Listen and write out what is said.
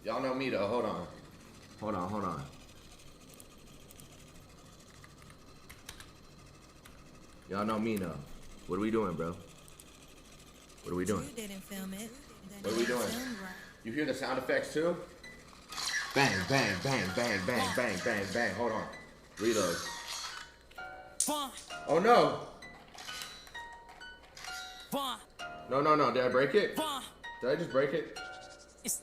Y'all know me though. Hold on. Hold on, hold on. Y'all know me though. What are we doing, bro? What are we doing? You didn't film it. What are we doing? You hear the sound effects too? Bang, bang, bang, bang, bang, bang, bang, bang. Hold on. Reload. Oh no. No, no, no. Did I break it? Did I just break it?